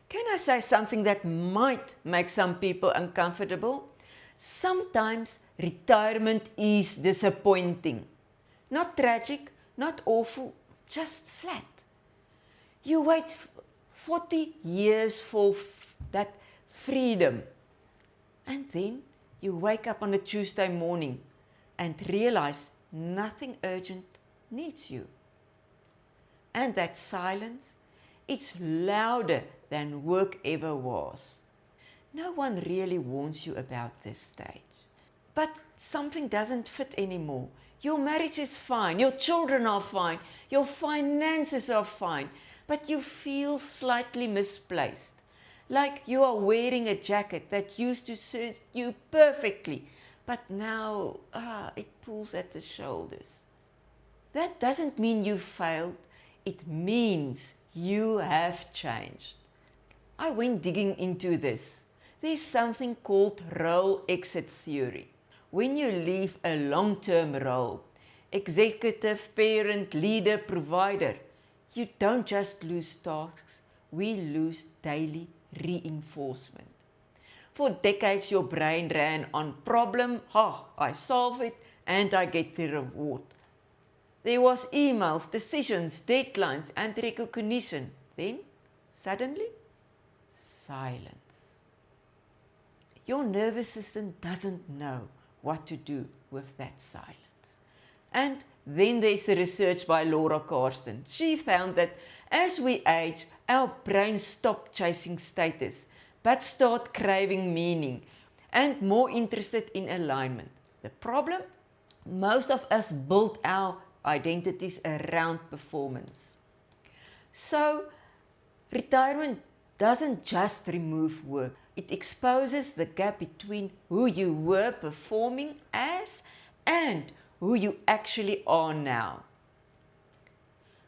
Can I say something that might make some people uncomfortable? Sometimes retirement is disappointing. Not tragic, not awful, just flat. You wait 40 years for that freedom. And then you wake up on a Tuesday morning and realize nothing urgent needs you. And that silence, it's louder than work ever was. No one really warns you about this stage. But something doesn't fit anymore. Your marriage is fine, your children are fine, your finances are fine, but you feel slightly misplaced. Like you are wearing a jacket that used to suit you perfectly, but now it pulls at the shoulders. That doesn't mean you failed, it means you have changed. I went digging into this. There's something called role exit theory. When you leave a long-term role, executive, parent, leader, provider, you don't just lose tasks, we lose daily reinforcement. For decades your brain ran on problem, I solve it and I get the reward. There was emails, decisions, deadlines and recognition. Then, suddenly, silence. Your nervous system doesn't know what to do with that silence. And then there's a research by Laura Karsten. She found that as we age, our brains stop chasing status, but start craving meaning and more interested in alignment. The problem? Most of us build our identities around performance. So, retirement doesn't just remove work. It exposes the gap between who you were performing as and who you actually are now.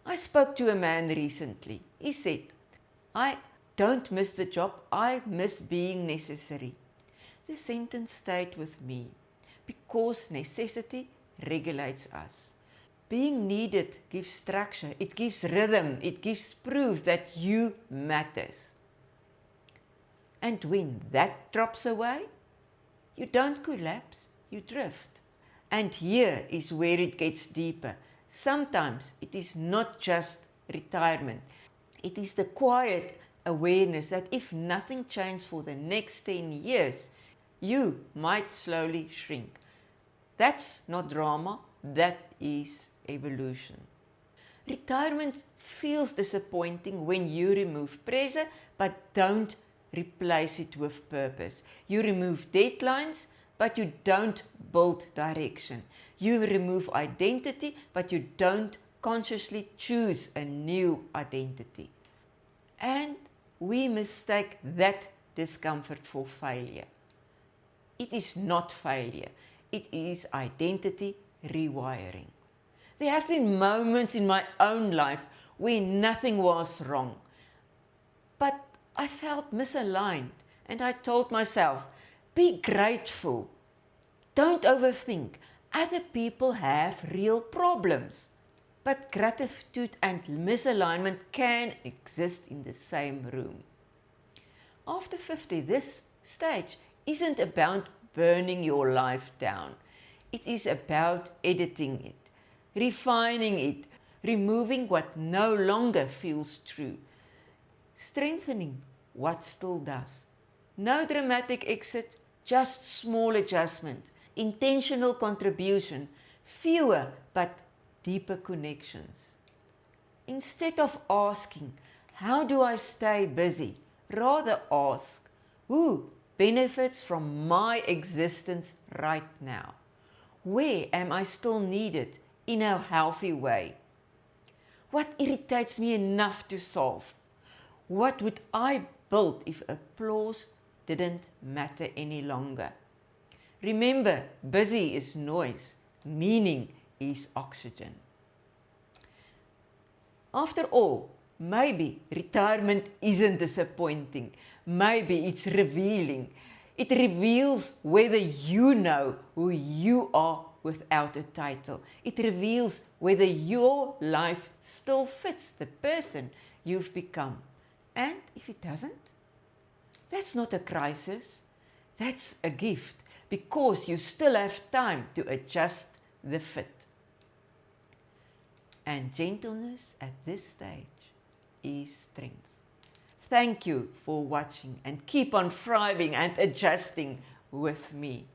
I spoke to a man recently. He said, I don't miss the job, I miss being necessary. The sentence stayed with me because necessity regulates us. Being needed gives structure, it gives rhythm, it gives proof that you matters. And when that drops away, you don't collapse, you drift. And here is where it gets deeper. Sometimes it is not just retirement. It is the quiet awareness that if nothing changes for the next 10 years, you might slowly shrink. That's not drama, that is evolution. Retirement feels disappointing when you remove pressure but don't replace it with purpose. You remove deadlines but you don't build direction. You remove identity but you don't consciously choose a new identity. And we mistake that discomfort for failure. It is not failure, it is identity rewiring. There have been moments in my own life where nothing was wrong, but I felt misaligned and I told myself, be grateful. Don't overthink. Other people have real problems. But gratitude and misalignment can exist in the same room. After 50, this stage isn't about burning your life down. It is about editing it, refining it, removing what no longer feels true, strengthening what still does. No dramatic exit, just small adjustment, intentional contribution, fewer but deeper connections. Instead of asking, how do I stay busy? Rather ask, who benefits from my existence right now? Where am I still needed in a healthy way? What irritates me enough to solve? What would I build if applause didn't matter any longer? Remember, busy is noise, meaning is oxygen. After all, maybe retirement isn't disappointing. Maybe it's revealing. It reveals whether you know who you are without a title. It reveals whether your life still fits the person you've become. And if it doesn't, that's not a crisis. That's a gift because you still have time to adjust the fit. And gentleness at this stage is strength. Thank you for watching and keep on thriving and adjusting with me.